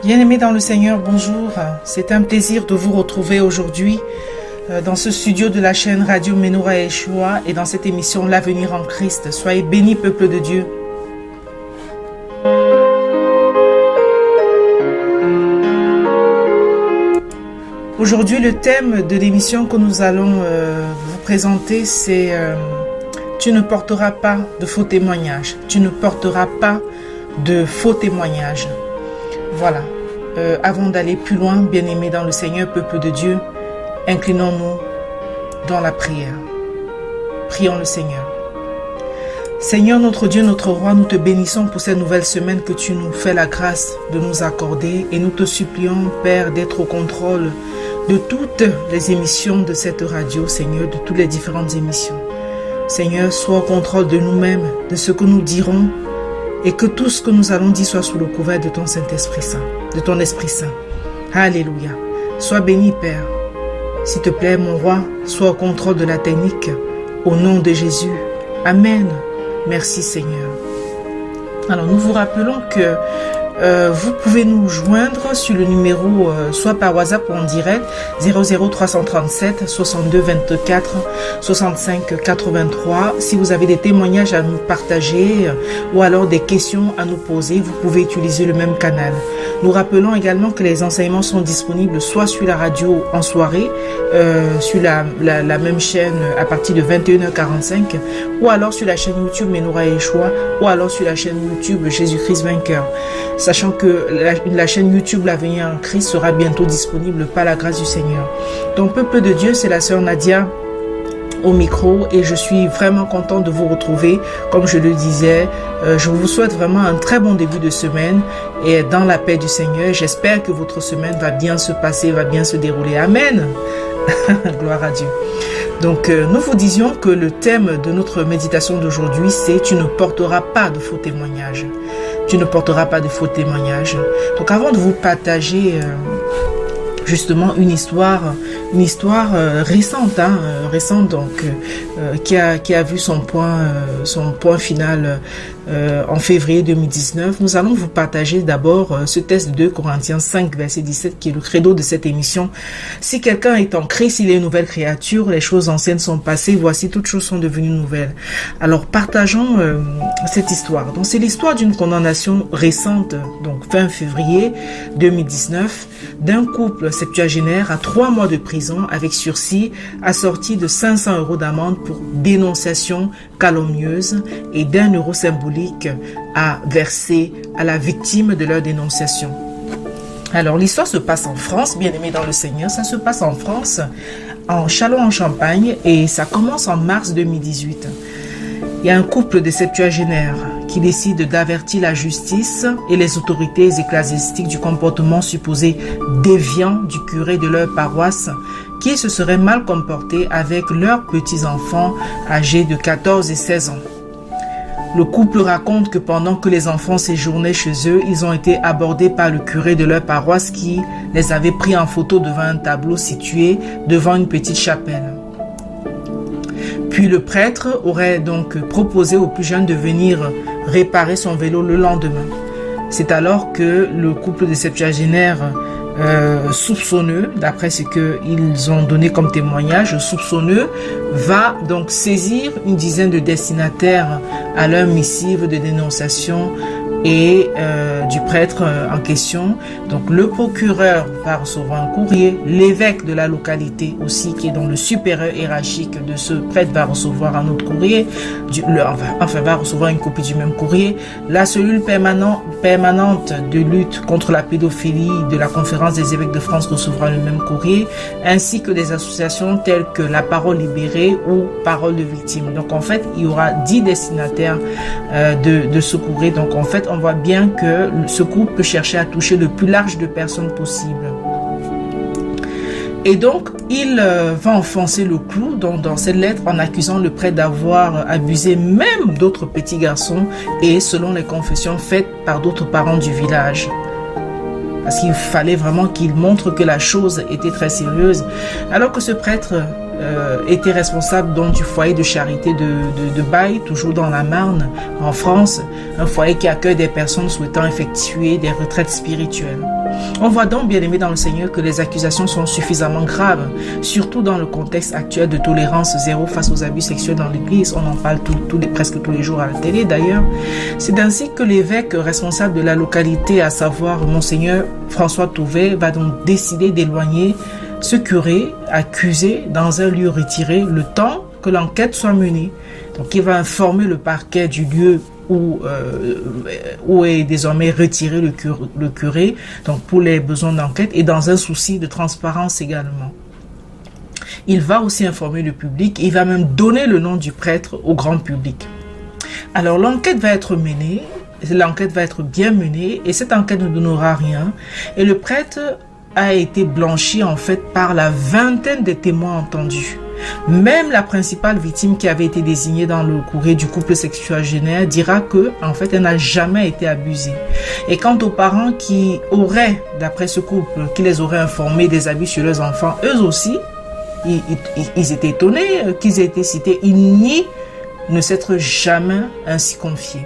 Bien-aimés dans le Seigneur, bonjour. C'est un plaisir de vous retrouver aujourd'hui dans ce studio de la chaîne Radio Menorah Yeshua et dans cette émission L'avenir en Christ. Soyez bénis, peuple de Dieu. Aujourd'hui, le thème de l'émission que nous allons vous présenter, c'est tu ne porteras pas de faux témoignages. Tu ne porteras pas de faux témoignages. Voilà. Avant d'aller plus loin, bien-aimés dans le Seigneur, peuple de Dieu, inclinons-nous dans la prière. Prions le Seigneur. Seigneur, notre Dieu, notre Roi, nous te bénissons pour cette nouvelle semaine que tu nous fais la grâce de nous accorder et nous te supplions, Père, d'être au contrôle de toutes les émissions de cette radio, Seigneur, de toutes les différentes émissions. Seigneur, sois au contrôle de nous-mêmes, de ce que nous dirons, et que tout ce que nous allons dire soit sous le couvert de ton Saint-Esprit Saint, de ton Esprit Saint. Alléluia. Sois béni, Père. S'il te plaît, mon roi, sois au contrôle de la technique. Au nom de Jésus. Amen. Merci, Seigneur. Alors, nous vous rappelons que vous pouvez nous joindre sur le numéro, soit par WhatsApp ou en direct, 00337 62 24 65 83. Si vous avez des témoignages à nous partager ou alors des questions à nous poser, vous pouvez utiliser le même canal. Nous rappelons également que les enseignements sont disponibles soit sur la radio en soirée, sur la même chaîne à partir de 21h45, ou alors sur la chaîne YouTube Menorah Yeshua, ou alors sur la chaîne YouTube Jésus-Christ Vainqueur. Sachant que la chaîne YouTube L'Avenir en Christ sera bientôt disponible par la grâce du Seigneur. Donc, peuple de Dieu, c'est la sœur Nadia au micro et je suis vraiment content de vous retrouver. Comme je le disais, je vous souhaite vraiment un très bon début de semaine et dans la paix du Seigneur. J'espère que votre semaine va bien se passer, va bien se dérouler. Amen. Gloire à Dieu. Donc, nous vous disions que le thème de notre méditation d'aujourd'hui, c'est « Tu ne porteras pas de faux témoignages ». Tu ne porteras pas de faux témoignages. Donc, avant de vous partager justement une histoire récente, récente donc qui a vu son point final en février 2019. Nous allons vous partager d'abord ce texte de 2 Corinthiens 5 verset 17 qui est le credo de cette émission. Si quelqu'un est en Christ, il est une nouvelle créature, les choses anciennes sont passées, voici toutes choses sont devenues nouvelles. Alors partageons cette histoire. Donc c'est l'histoire d'une condamnation récente, donc fin février 2019, d'un couple septuagénaire à 3 mois de prison avec sursis assorti de 500 € d'amende pour dénonciation calomnieuse et d'1 € symbolique à verser à la victime de leur dénonciation. Alors l'histoire se passe en France, bien aimé dans le Seigneur, ça se passe en France, en Châlons-en-Champagne et ça commence en mars 2018. Il y a un couple de septuagénaires qui décide d'avertir la justice et les autorités ecclésiastiques du comportement supposé déviant du curé de leur paroisse qui se serait mal comporté avec leurs petits-enfants âgés de 14 et 16 ans. Le couple raconte que pendant que les enfants séjournaient chez eux, ils ont été abordés par le curé de leur paroisse qui les avait pris en photo devant un tableau situé devant une petite chapelle. Puis le prêtre aurait donc proposé aux plus jeunes de venir réparer son vélo le lendemain. C'est alors que le couple de septuagénaires soupçonneux, d'après ce qu'ils ont donné comme témoignage, soupçonneux, va donc saisir une dizaine de destinataires à leur missive de dénonciation et du prêtre en question. Donc le procureur va recevoir un courrier, l'évêque de la localité aussi qui est dans le supérieur hiérarchique de ce prêtre va recevoir un autre courrier, va recevoir une copie du même courrier. La cellule permanente de lutte contre la pédophilie de la conférence des évêques de France recevra le même courrier, ainsi que des associations telles que la Parole libérée ou Parole de victime. Donc en fait, il y aura 10 destinataires de ce courrier. Donc en fait, on voit bien que ce couple cherchait à toucher le plus large de personnes possible. Et donc, il va enfoncer le clou dans cette lettre en accusant le prêtre d'avoir abusé même d'autres petits garçons et selon les confessions faites par d'autres parents du village. Parce qu'il fallait vraiment qu'il montre que la chose était très sérieuse. Alors que ce prêtre était responsable donc du foyer de charité de Baye, toujours dans la Marne, en France, un foyer qui accueille des personnes souhaitant effectuer des retraites spirituelles. On voit donc, bien aimé dans le Seigneur, que les accusations sont suffisamment graves, surtout dans le contexte actuel de tolérance zéro face aux abus sexuels dans l'Église. On en parle presque tous les jours à la télé d'ailleurs. C'est ainsi que l'évêque responsable de la localité, à savoir Monseigneur François Touvet, va donc décider d'éloigner ce curé accusé dans un lieu retiré le temps que l'enquête soit menée. Donc il va informer le parquet du lieu où est désormais retiré le curé, donc pour les besoins d'enquête et dans un souci de transparence également. Il va aussi informer le public, il va même donner le nom du prêtre au grand public. Alors l'enquête va être menée, l'enquête va être bien menée et cette enquête ne donnera rien et le prêtre a été blanchi en fait par la vingtaine de témoins entendus. Même la principale victime qui avait été désignée dans le courrier du couple sexuagénaire dira que, en fait, elle n'a jamais été abusée. Et quant aux parents qui auraient, d'après ce couple, qui les auraient informés des abus sur leurs enfants, eux aussi, ils étaient étonnés qu'ils aient été cités. Ils nient ne s'être jamais ainsi confiés.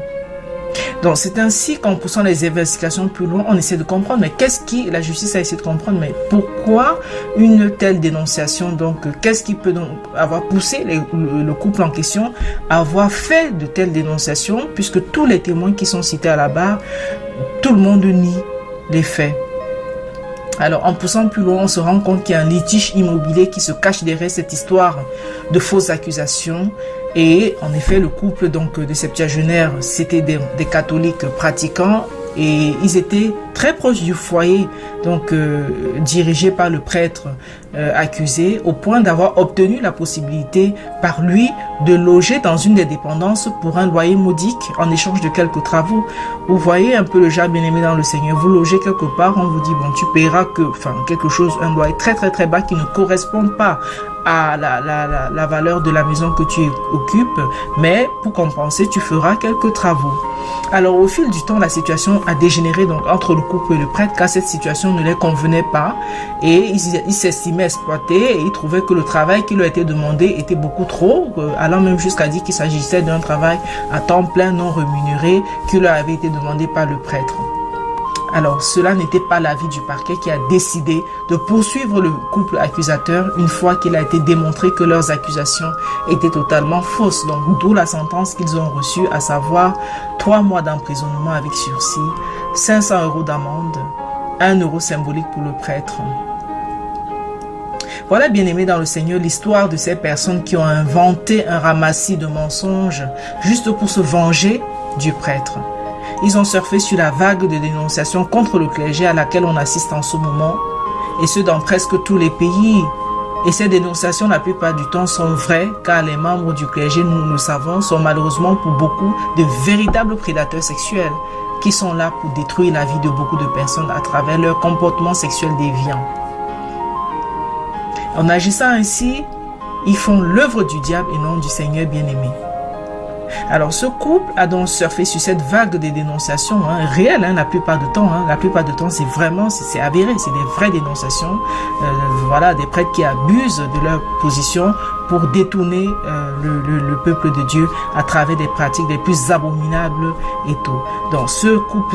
Donc c'est ainsi qu'en poussant les investigations plus loin, on essaie de comprendre, mais la justice a essayé de comprendre, mais pourquoi une telle dénonciation, donc qu'est-ce qui peut donc avoir poussé le couple en question à avoir fait de telles dénonciations, puisque tous les témoins qui sont cités à la barre, tout le monde nie les faits. Alors, en poussant plus loin, on se rend compte qu'il y a un litige immobilier qui se cache derrière cette histoire de fausses accusations. Et en effet, le couple donc de septuagénaires, c'était des catholiques pratiquants et ils étaient très proches du foyer, donc dirigé par le prêtre accusé, au point d'avoir obtenu la possibilité par lui de loger dans une des dépendances pour un loyer modique en échange de quelques travaux. Vous voyez un peu le genre bien-aimé dans le Seigneur. Vous logez quelque part, on vous dit bon, tu paieras quelque chose, un loyer très très très bas qui ne correspond pas à la valeur de la maison que tu occupes, mais pour compenser, tu feras quelques travaux. Alors au fil du temps, la situation a dégénéré donc entre le couple et le prêtre, car cette situation ne les convenait pas et ils s'estimaient exploités et ils trouvaient que le travail qui leur était demandé était beaucoup trop, allant même jusqu'à dire qu'il s'agissait d'un travail à temps plein non rémunéré qui leur avait été demandé par le prêtre. Alors, cela n'était pas l'avis du parquet qui a décidé de poursuivre le couple accusateur une fois qu'il a été démontré que leurs accusations étaient totalement fausses. Donc, d'où la sentence qu'ils ont reçue, à savoir 3 mois d'emprisonnement avec sursis, 500 € d'amende, 1 € symbolique pour le prêtre. Voilà, bien-aimés dans le Seigneur, l'histoire de ces personnes qui ont inventé un ramassis de mensonges juste pour se venger du prêtre. Ils ont surfé sur la vague de dénonciations contre le clergé à laquelle on assiste en ce moment, et ce dans presque tous les pays. Et ces dénonciations, la plupart du temps, sont vraies, car les membres du clergé, nous le savons, sont malheureusement pour beaucoup de véritables prédateurs sexuels, qui sont là pour détruire la vie de beaucoup de personnes à travers leur comportement sexuel déviant. En agissant ainsi, ils font l'œuvre du diable et non du Seigneur bien-aimé. Alors ce couple a donc surfé sur cette vague de dénonciations réelles la plupart du temps. La plupart du temps, c'est avéré, c'est des vraies dénonciations. Voilà, des prêtres qui abusent de leur position pour détourner le peuple de Dieu à travers des pratiques les plus abominables et tout. Donc ce couple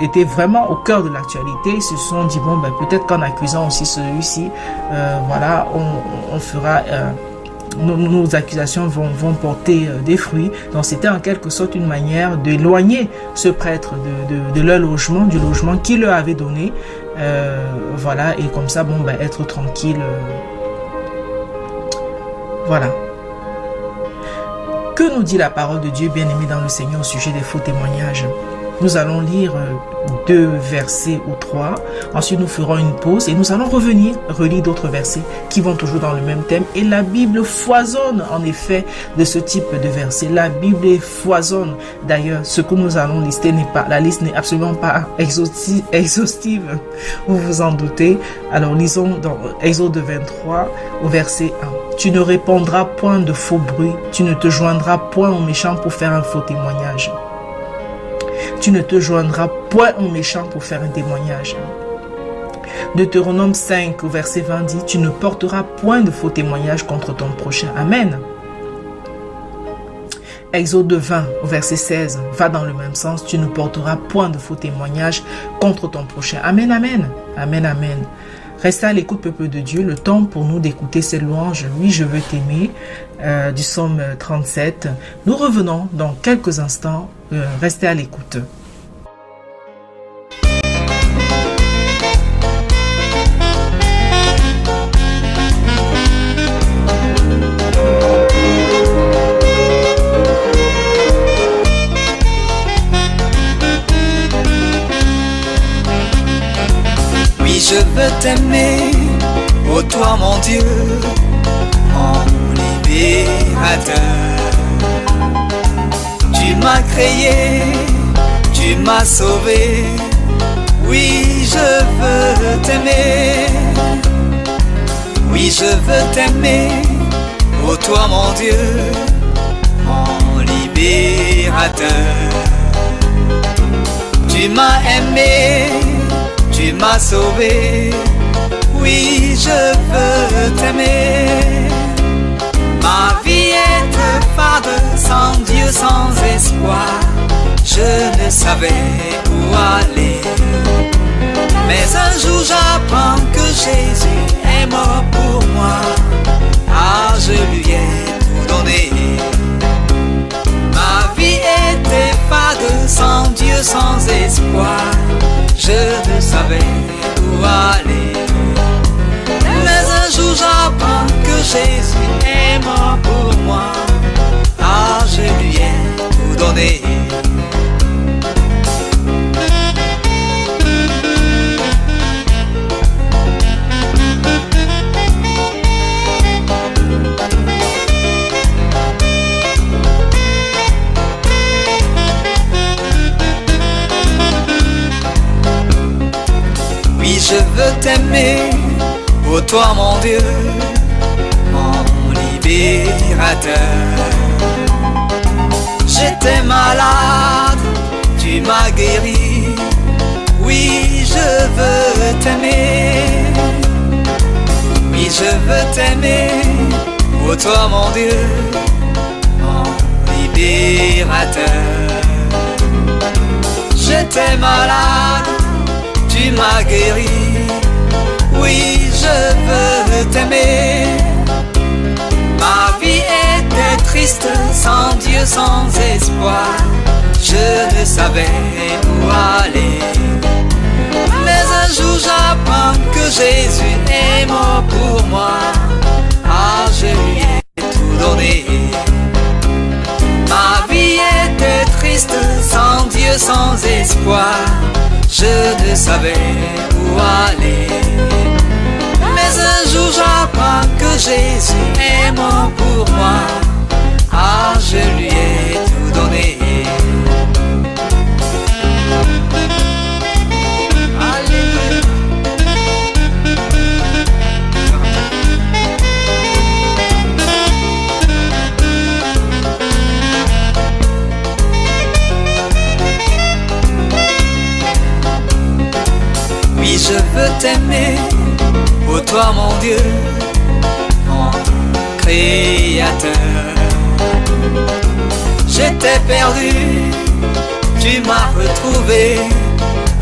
était vraiment au cœur de l'actualité. Ils se sont dit bon, peut-être qu'en accusant aussi celui-ci, voilà, on fera nos accusations vont porter des fruits. Donc c'était en quelque sorte une manière d'éloigner ce prêtre de leur logement, du logement qu'il leur avait donné, voilà, et comme ça être tranquille, voilà. Que nous dit la parole de Dieu bien-aimé dans le Seigneur au sujet des faux témoignages? Nous allons lire 2 versets ou 3. Ensuite, nous ferons une pause et nous allons relire d'autres versets qui vont toujours dans le même thème. Et la Bible foisonne en effet de ce type de versets. La Bible foisonne. D'ailleurs, ce que nous allons lister la liste n'est absolument pas exhaustive. Vous vous en doutez. Alors, lisons dans Exode 23 au verset 1. Tu ne répandras point de faux bruit. Tu ne te joindras point aux méchants pour faire un faux témoignage. Tu ne te joindras point aux méchants pour faire un témoignage. Deutéronome 5 au verset 20 dit, tu ne porteras point de faux témoignages contre ton prochain. Amen. Exode 20 au verset 16 va dans le même sens, tu ne porteras point de faux témoignages contre ton prochain. Amen, amen, amen, amen. Restez à l'écoute, peuple de Dieu, le temps pour nous d'écouter ces louanges. Oui, je veux t'aimer, du psaume 37. Nous revenons dans quelques instants. Restez à l'écoute. Je veux t'aimer, ô toi mon Dieu, mon libérateur. Tu m'as créé, tu m'as sauvé, oui je veux t'aimer. Oui je veux t'aimer, ô toi mon Dieu, mon libérateur. Tu m'as aimé, tu m'as sauvé, oui je veux t'aimer. Ma vie est fade, sans Dieu, sans espoir, je ne savais où aller. Mais un jour j'apprends que Jésus est mort pour moi, ah je lui ai tout donné. Ma vie était fade, sans Dieu, sans espoir, je ne savais où aller. Mais un jour j'apprends que Jésus est mort pour moi, ah je lui ai tout donné. Oui, je veux t'aimer, ô toi mon Dieu, mon libérateur. J'étais malade, tu m'as guéri, oui je veux t'aimer. Oui je veux t'aimer, ô toi mon Dieu, mon libérateur. J'étais malade, tu m'as guéri, oui je veux t'aimer. Ma vie était triste, sans Dieu, sans espoir, je ne savais où aller. Mais un jour j'apprends que Jésus est mort pour moi, ah je lui ai tout donné. Ma vie était triste, sans Dieu, sans espoir, je ne savais où aller. Mais un jour j'apprends que Jésus est mort pour moi, ah je lui ai tout donné. Alléluia. Oui je veux t'aimer, ô toi mon Dieu, mon créateur. J'étais perdu, tu m'as retrouvé,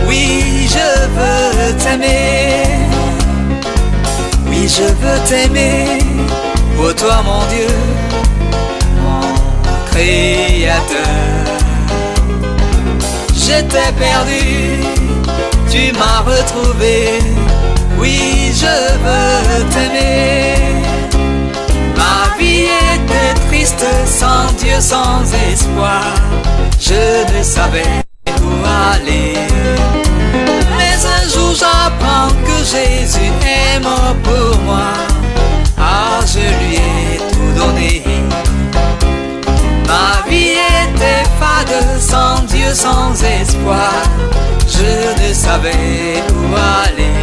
oui je veux t'aimer. Oui je veux t'aimer, ô toi mon Dieu, mon créateur. J'étais perdu, tu m'as retrouvé, oui je veux t'aimer. Ma vie était triste, sans Dieu, sans espoir, je ne savais où aller. Mais un jour j'apprends que Jésus est mort pour moi, ah je lui ai tout donné. Ma vie était fade, sans Dieu, sans espoir, je ne savais où aller.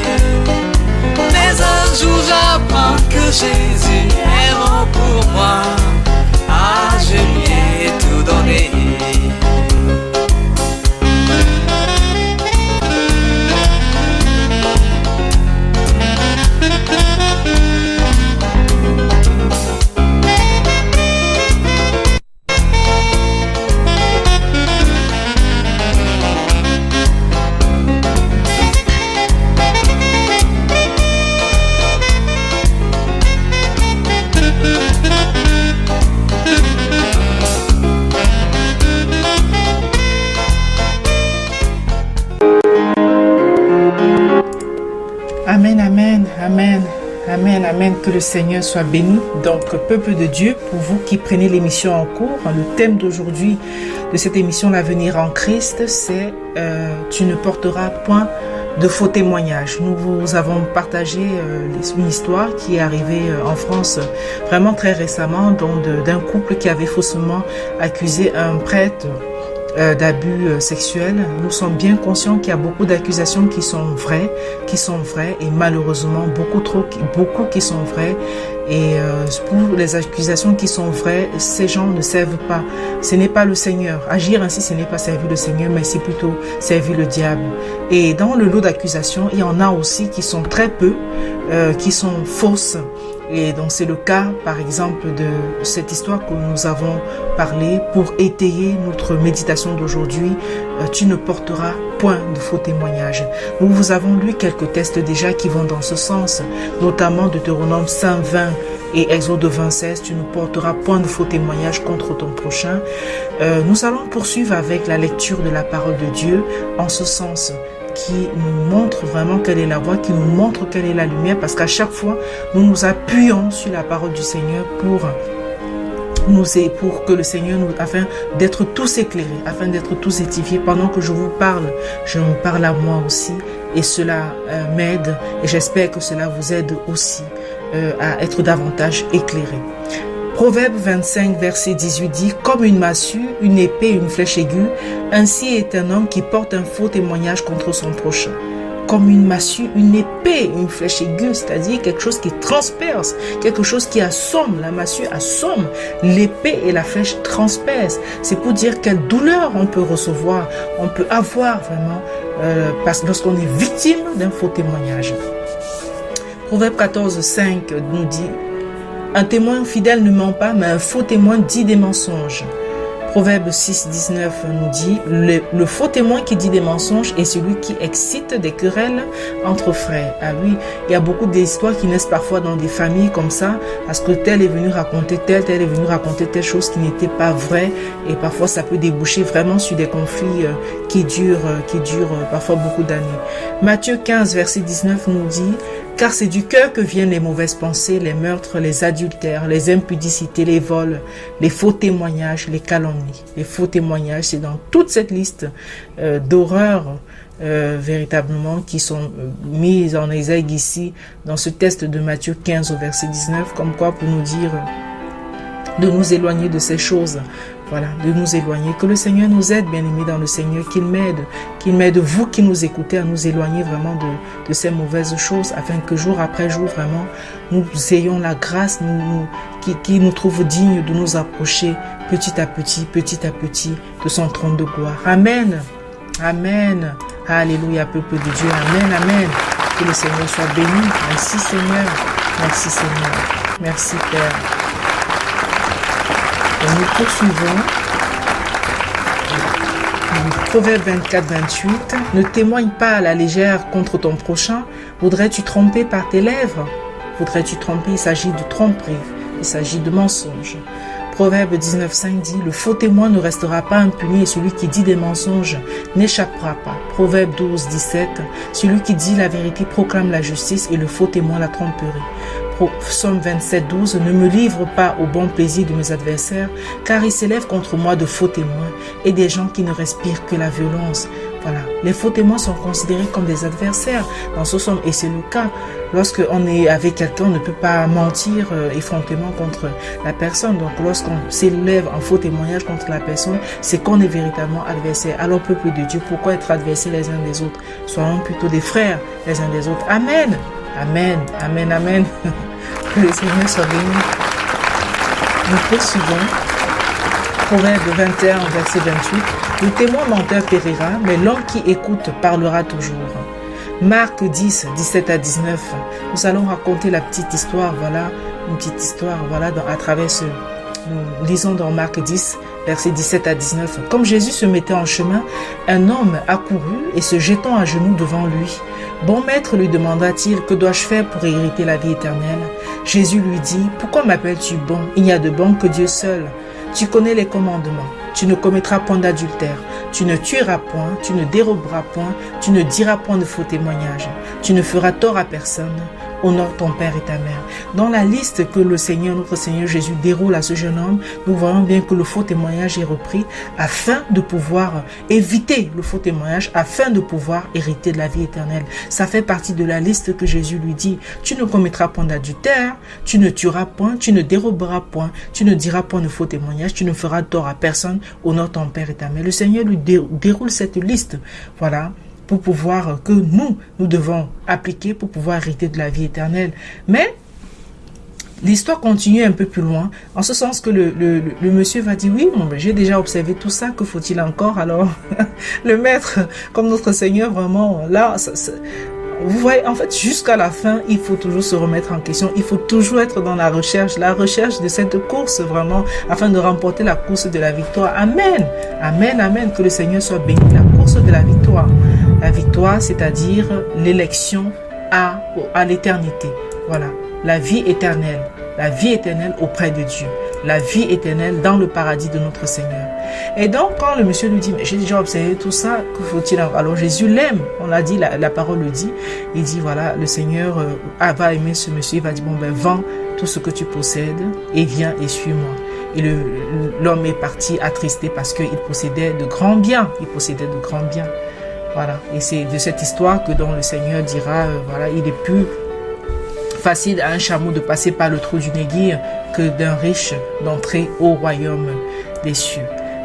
Mais un jour j'apprends que Jésus est mort pour moi, ah je lui ai tout donné. Amen, amen, amen. Amen, amen, que le Seigneur soit béni. Donc, peuple de Dieu, pour vous qui prenez l'émission en cours, le thème d'aujourd'hui de cette émission, l'avenir en Christ, c'est tu ne porteras point de faux témoignages. Nous vous avons partagé une histoire qui est arrivée en France vraiment très récemment, d'un couple qui avait faussement accusé un prêtre d'abus sexuels. Nous sommes bien conscients qu'il y a beaucoup d'accusations qui sont vraies et malheureusement beaucoup qui sont vraies. Et pour les accusations qui sont vraies, ces gens ne servent pas. Ce n'est pas le Seigneur. Agir ainsi, ce n'est pas servir le Seigneur, mais c'est plutôt servir le diable. Et dans le lot d'accusations, il y en a aussi qui sont très peu, qui sont fausses. Et donc c'est le cas par exemple de cette histoire que nous avons parlé pour étayer notre méditation d'aujourd'hui. Tu ne porteras point de faux témoignages. Nous vous avons lu quelques textes déjà qui vont dans ce sens, notamment Deutéronome 5:20 et Exode 20:16. Tu ne porteras point de faux témoignages contre ton prochain. Nous allons poursuivre avec la lecture de la parole de Dieu en ce sens, qui nous montre vraiment quelle est la voie, qui nous montre quelle est la lumière, parce qu'à chaque fois, nous nous appuyons sur la parole du Seigneur pour que le Seigneur afin d'être tous éclairés, afin d'être tous édifiés. Pendant que je vous parle, je me parle à moi aussi, et cela m'aide, et j'espère que cela vous aide aussi à être davantage éclairés. Proverbe 25, verset 18 dit « Comme une massue, une épée, une flèche aiguë, ainsi est un homme qui porte un faux témoignage contre son prochain. » Comme une massue, une épée, une flèche aiguë, c'est-à-dire quelque chose qui transperce, quelque chose qui assomme. La massue assomme, l'épée et la flèche transpercent. C'est pour dire quelle douleur on peut recevoir, on peut avoir vraiment lorsqu'on est victime d'un faux témoignage. Proverbe 14, 5 nous dit « Un témoin fidèle ne ment pas, mais un faux témoin dit des mensonges. » Proverbe 6, 19 nous dit « Le faux témoin qui dit des mensonges est celui qui excite des querelles entre frères. » Ah oui, il y a beaucoup d'histoires qui naissent parfois dans des familles comme ça, parce que tel est venu raconter tel est venu raconter telle chose qui n'était pas vraie, et parfois ça peut déboucher vraiment sur des conflits qui durent parfois beaucoup d'années. Matthieu 15, verset 19 nous dit « Car c'est du cœur que viennent les mauvaises pensées, les meurtres, les adultères, les impudicités, les vols, les faux témoignages, les calomnies. » Les faux témoignages, c'est dans toute cette liste d'horreurs véritablement qui sont mises en exergue ici dans ce texte de Matthieu 15 au verset 19, comme quoi pour nous dire de nous éloigner de ces choses. Voilà, de nous éloigner. Que le Seigneur nous aide, bien-aimés dans le Seigneur, qu'il m'aide vous qui nous écoutez à nous éloigner vraiment de ces mauvaises choses, afin que jour après jour, vraiment, nous ayons la grâce qui nous trouve digne de nous approcher petit à petit de son trône de gloire. Amen. Amen. Alléluia, peuple de Dieu. Amen, amen. Que le Seigneur soit béni. Merci Seigneur. Merci Seigneur. Merci Père. Et nous poursuivons. Proverbe 24, 28. Ne témoigne pas à la légère contre ton prochain. Voudrais-tu tromper par tes lèvres? Voudrais-tu tromper? Il s'agit de tromperie. Il s'agit de mensonge. Proverbe 19, 5 dit, le faux témoin ne restera pas impuni et celui qui dit des mensonges n'échappera pas. Proverbe 12, 17, celui qui dit la vérité proclame la justice et le faux témoin la tromperie. Psaume 27, 12, ne me livre pas au bon plaisir de mes adversaires, car ils s'élèvent contre moi de faux témoins et des gens qui ne respirent que la violence. Voilà, les faux témoins sont considérés comme des adversaires dans ce psaume, et c'est le cas. Lorsqu'on est avec quelqu'un, on ne peut pas mentir effrontément contre la personne. Donc lorsqu'on s'élève en faux témoignage contre la personne, c'est qu'on est véritablement adversaire. Alors peuple de Dieu, pourquoi être adversaire les uns des autres? Soyons plutôt des frères les uns des autres. Amen. Amen. Amen. Amen. Que le Seigneur soit béni. Nous poursuivons. Proverbe 21, verset 28. Le témoin menteur périra, mais l'homme qui écoute parlera toujours. Marc 10, 17 à 19. Nous allons raconter la petite histoire, voilà, une petite histoire, voilà, à travers ce. Nous lisons dans Marc 10, versets 17 à 19. Comme Jésus se mettait en chemin, un homme accourut et se jetant à genoux devant lui. Bon maître, lui demanda-t-il, que dois-je faire pour hériter la vie éternelle? Jésus lui dit, pourquoi m'appelles-tu bon? Il n'y a de bon que Dieu seul. Tu connais les commandements. tu ne commettras point d'adultère, tu ne tueras point, tu ne déroberas point, tu ne diras point de faux témoignages, tu ne feras tort à personne, honore ton père et ta mère. Dans la liste que le Seigneur, notre Seigneur Jésus déroule à ce jeune homme, nous voyons bien que le faux témoignage est repris afin de pouvoir éviter le faux témoignage, afin de pouvoir hériter de la vie éternelle. Ça fait partie de la liste que Jésus lui dit. Tu ne commettras point d'adultère, tu ne tueras point, tu ne déroberas point, tu ne diras point de faux témoignages, tu ne feras tort à personne, honore ton père et ta mère. Le Seigneur lui déroule cette liste. Voilà. Pour pouvoir, que nous devons appliquer pour pouvoir hériter de la vie éternelle. Mais l'histoire continue un peu plus loin, en ce sens que le monsieur va dire, oui, bon, ben, j'ai déjà observé tout ça, que faut-il encore? Alors, le maître, comme notre Seigneur, vraiment, là, vous voyez, en fait, jusqu'à la fin, il faut toujours se remettre en question. Il faut toujours être dans la recherche de cette course, vraiment, afin de remporter la course de la victoire. Amen. Amen, amen. Que le Seigneur soit béni. La course de la victoire. La victoire, c'est-à-dire l'élection à l'éternité. Voilà. La vie éternelle. La vie éternelle auprès de Dieu. La vie éternelle dans le paradis de notre Seigneur. Et donc, quand le monsieur lui dit, mais j'ai déjà observé tout ça, que faut-il? Alors Jésus l'aime, on l'a dit, la parole le dit. Il dit, voilà, le Seigneur va aimer ce monsieur, il va dire, bon ben, vends tout ce que tu possèdes et viens et suis-moi. Et l'homme est parti attristé parce qu'il possédait de grands biens. Il possédait de grands biens. Voilà. Et c'est de cette histoire que dont le Seigneur dira, voilà, il est plus facile à un chameau de passer par le trou d'une aiguille que d'un riche d'entrer au royaume des cieux.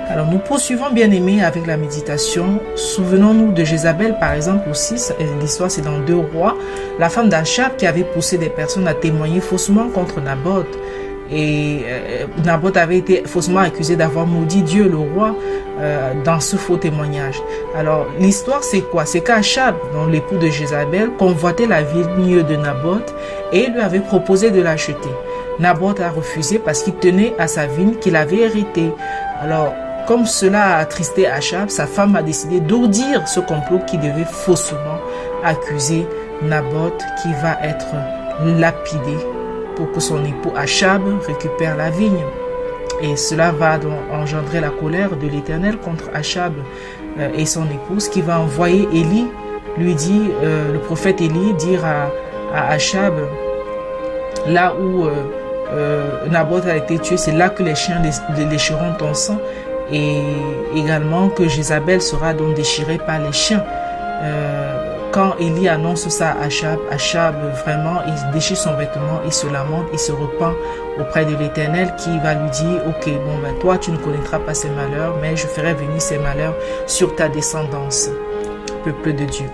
Alors nous poursuivons, bien aimés, avec la méditation. Souvenons-nous de Jézabel, par exemple, aussi. L'histoire, c'est dans 2 Rois. La femme d'Achab qui avait poussé des personnes à témoigner faussement contre Naboth. Et Naboth avait été faussement accusé d'avoir maudit Dieu, le roi, dans ce faux témoignage. Alors, l'histoire, c'est quoi? C'est qu'Achab, donc l'époux de Jézabel, convoitait la vigne de Naboth et lui avait proposé de l'acheter. Naboth a refusé parce qu'il tenait à sa vigne qu'il avait héritée. Alors, comme cela a attristé Achab, sa femme a décidé d'ourdir ce complot qui devait faussement accuser Naboth, qui va être lapidé pour que son époux Achab récupère la vigne. Et cela va donc engendrer la colère de l'Éternel contre Achab et son épouse, qui va envoyer Élie, lui dit, le prophète Élie, dire à Achab, là où Naboth a été tué, c'est là que les chiens lécheront ton sang, et également que Jézabel sera donc déchirée par les chiens. Quand Élie annonce ça à Achab, vraiment, il déchire son vêtement, il se lamente, il se repent auprès de l'Éternel, qui va lui dire, ok, bon ben toi tu ne connaîtras pas ces malheurs, mais je ferai venir ces malheurs sur ta descendance, peuple de Dieu.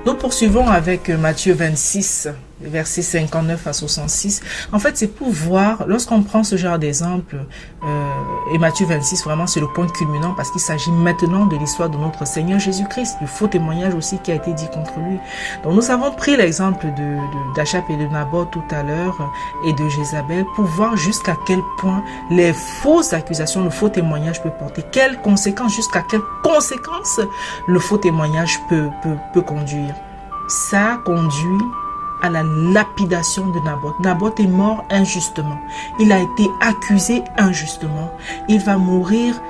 Nous poursuivons avec Matthieu 26, versets 59 à 66. En fait, c'est pour voir, lorsqu'on prend ce genre d'exemple, et Matthieu 26, vraiment, c'est le point culminant, parce qu'il s'agit maintenant de l'histoire de notre Seigneur Jésus-Christ, du faux témoignage aussi qui a été dit contre lui. Donc, nous avons pris l'exemple d'Achab et de Naboth tout à l'heure, et de Jézabel, pour voir jusqu'à quel point les fausses accusations, le faux témoignage peut porter, quelles conséquences, jusqu'à quelles conséquences le faux témoignage peut conduire. Ça conduit à la lapidation de Naboth. Naboth est mort injustement. Il a été accusé injustement. Il va mourir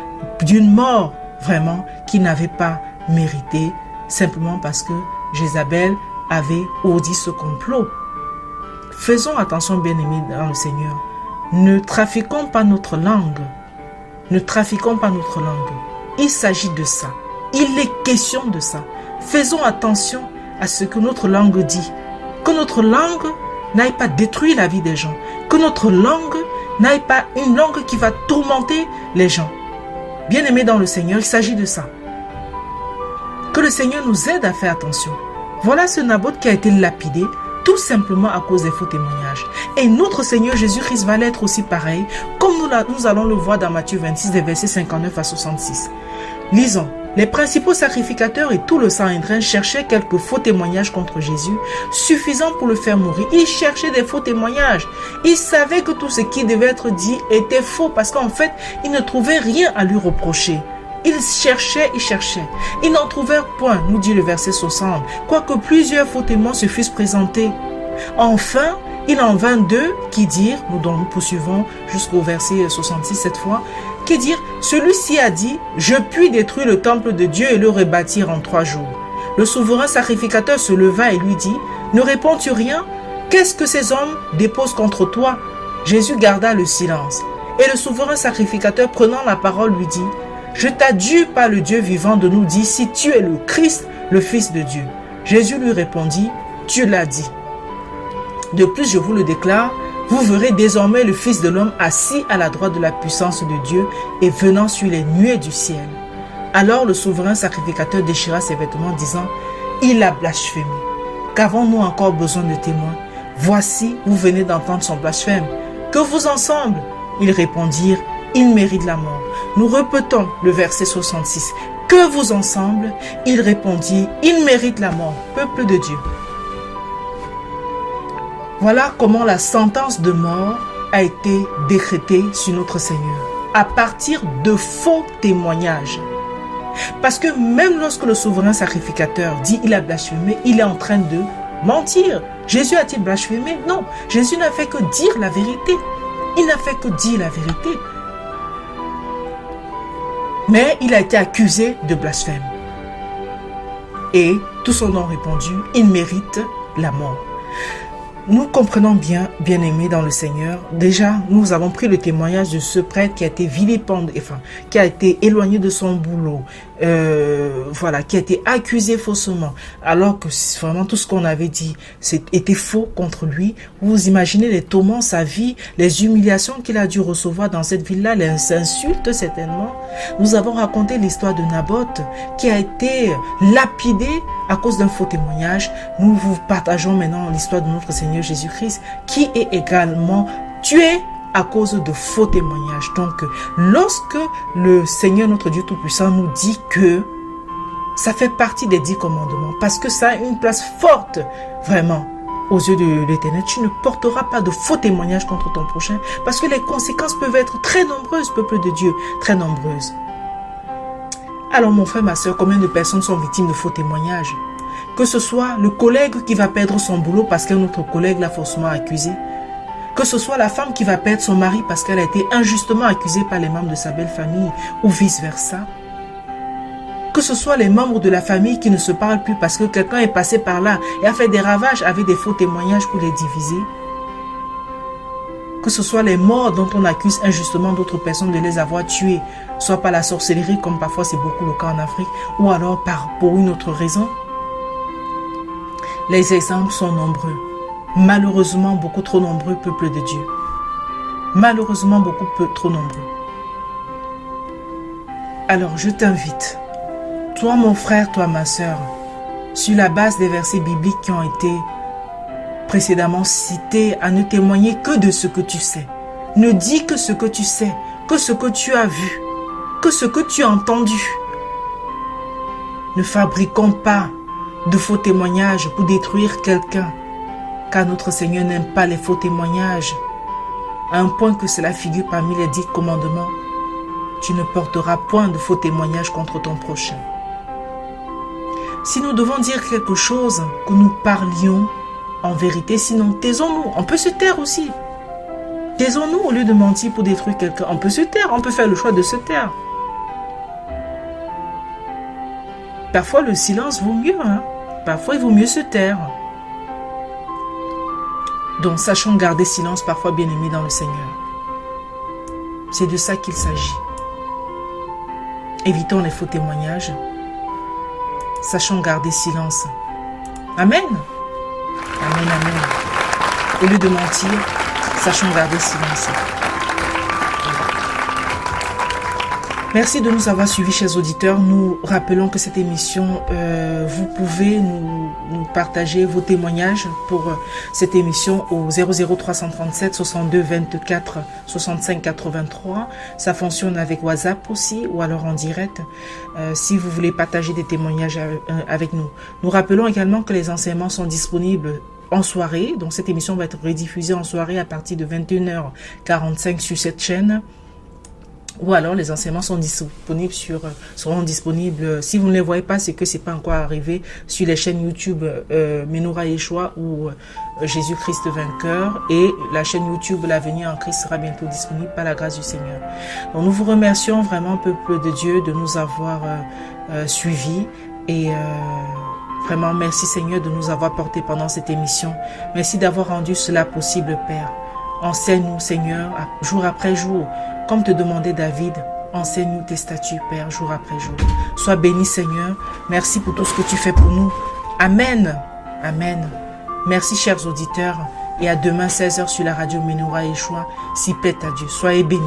d'une mort vraiment qu'il n'avait pas méritée, simplement parce que Jézabel avait ourdi ce complot. Faisons attention, bien-aimés dans le Seigneur. Ne trafiquons pas notre langue. Ne trafiquons pas notre langue. Il s'agit de ça. Il est question de ça. Faisons attention à ce que notre langue dit. Que notre langue n'aille pas détruire la vie des gens. Que notre langue n'aille pas une langue qui va tourmenter les gens. Bien-aimés dans le Seigneur, il s'agit de ça. Que le Seigneur nous aide à faire attention. Voilà ce Naboth qui a été lapidé, tout simplement à cause des faux témoignages. Et notre Seigneur Jésus-Christ va l'être aussi pareil, comme nous allons le voir dans Matthieu 26, des versets 59 à 66. Lisons. Les principaux sacrificateurs et tout le Sanhédrin cherchaient quelques faux témoignages contre Jésus, suffisants pour le faire mourir. Ils cherchaient des faux témoignages. Ils savaient que tout ce qui devait être dit était faux, parce qu'en fait, ils ne trouvaient rien à lui reprocher. Ils cherchaient. Ils n'en trouvèrent point, nous dit le verset 60, quoique plusieurs faux témoins se fussent présentés. Enfin, il en vint 2 qui dirent, nous poursuivons jusqu'au verset 66 cette fois, Qui dire, celui-ci a dit, je puis détruire le temple de Dieu et le rebâtir en 3 jours. Le souverain sacrificateur se leva et lui dit, ne réponds-tu rien? Qu'est-ce que ces hommes déposent contre toi? Jésus garda le silence. Et le souverain sacrificateur prenant la parole lui dit, je t'adjure par le Dieu vivant de nous dire si tu es le Christ, le Fils de Dieu. Jésus lui répondit, tu l'as dit. De plus, je vous le déclare, vous verrez désormais le Fils de l'homme assis à la droite de la puissance de Dieu et venant sur les nuées du ciel. Alors le souverain sacrificateur déchira ses vêtements, disant, il a blasphémé. Qu'avons-nous encore besoin de témoins? Voici, vous venez d'entendre son blasphème. Que vous ensemble? Ils répondirent, il mérite la mort. Nous répétons le verset 66. Que vous ensemble? Ils répondirent, il mérite la mort, peuple de Dieu. Voilà comment la sentence de mort a été décrétée sur notre Seigneur, à partir de faux témoignages. Parce que même lorsque le souverain sacrificateur dit il a blasphémé, il est en train de mentir. Jésus a-t-il blasphémé? Non, Jésus n'a fait que dire la vérité. Il n'a fait que dire la vérité. Mais il a été accusé de blasphème. Et tous ont répondu, il mérite la mort. Nous comprenons bien, bien-aimés dans le Seigneur, déjà nous avons pris le témoignage de ce prêtre qui a été vilipendé, enfin, qui a été éloigné de son boulot, voilà, qui a été accusé faussement, alors que vraiment tout ce qu'on avait dit était faux contre lui. Vous imaginez les tourments, sa vie, les humiliations qu'il a dû recevoir dans cette ville-là, les insultes certainement. Nous avons raconté l'histoire de Naboth qui a été lapidé à cause d'un faux témoignage. Nous vous partageons maintenant l'histoire de notre Seigneur Jésus-Christ qui est également tué à cause de faux témoignages. Donc, lorsque le Seigneur notre Dieu Tout-Puissant nous dit que ça fait partie des 10 commandements, parce que ça a une place forte, vraiment, aux yeux de l'Éternel, tu ne porteras pas de faux témoignages contre ton prochain, parce que les conséquences peuvent être très nombreuses, peuple de Dieu, très nombreuses. Alors, mon frère, ma soeur, combien de personnes sont victimes de faux témoignages? Que ce soit le collègue qui va perdre son boulot parce qu'un autre collègue l'a faussement accusé. Que ce soit la femme qui va perdre son mari parce qu'elle a été injustement accusée par les membres de sa belle famille ou vice-versa. Que ce soit les membres de la famille qui ne se parlent plus parce que quelqu'un est passé par là et a fait des ravages avec des faux témoignages pour les diviser. Que ce soit les morts dont on accuse injustement d'autres personnes de les avoir tués, soit par la sorcellerie comme parfois c'est beaucoup le cas en Afrique, ou alors pour une autre raison. Les exemples sont nombreux. Malheureusement, beaucoup trop nombreux, peuple de Dieu. Malheureusement, beaucoup trop nombreux. Alors, je t'invite, toi mon frère, toi ma soeur, sur la base des versets bibliques qui ont été précédemment cités, à ne témoigner que de ce que tu sais. Ne dis que ce que tu sais, que ce que tu as vu, que ce que tu as entendu. Ne fabriquons pas de faux témoignages pour détruire quelqu'un, car notre Seigneur n'aime pas les faux témoignages, à un point que cela figure parmi les 10 commandements. Tu ne porteras point de faux témoignages contre ton prochain. Si nous devons dire quelque chose, que nous parlions en vérité, sinon taisons-nous. On peut se taire aussi. Taisons-nous au lieu de mentir pour détruire quelqu'un. On peut se taire, on peut faire le choix de se taire. Parfois le silence vaut mieux, hein? Parfois il vaut mieux se taire. Donc sachons garder silence parfois, bien-aimés dans le Seigneur. C'est de ça qu'il s'agit. Évitons les faux témoignages. Sachons garder silence. Amen. Amen, amen. Au lieu de mentir, sachons garder silence. Merci de nous avoir suivis, chers auditeurs. Nous rappelons que cette émission, vous pouvez nous partager vos témoignages pour cette émission au 00337 62 24 65 83. Ça fonctionne avec WhatsApp aussi ou alors en direct si vous voulez partager des témoignages avec nous. Nous rappelons également que les enseignements sont disponibles en soirée. Donc cette émission va être rediffusée en soirée à partir de 21h45 sur cette chaîne. Ou alors les enseignements seront disponibles. Si vous ne les voyez pas, c'est que c'est pas encore arrivé sur les chaînes YouTube Menorah Yeshua ou Jésus-Christ vainqueur, et la chaîne YouTube L'avenir en Christ sera bientôt disponible par la grâce du Seigneur. Donc nous vous remercions vraiment, peuple de Dieu, de nous avoir suivis, et vraiment merci Seigneur de nous avoir portés pendant cette émission. Merci d'avoir rendu cela possible, Père. Enseigne-nous, Seigneur, jour après jour, comme te demandait David. Enseigne-nous tes statuts, Père, jour après jour. Sois béni, Seigneur. Merci pour tout ce que tu fais pour nous. Amen. Amen. Merci, chers auditeurs. Et à demain, 16h sur la radio Menorah Yeshua. Si plaît à Dieu. Soyez bénis.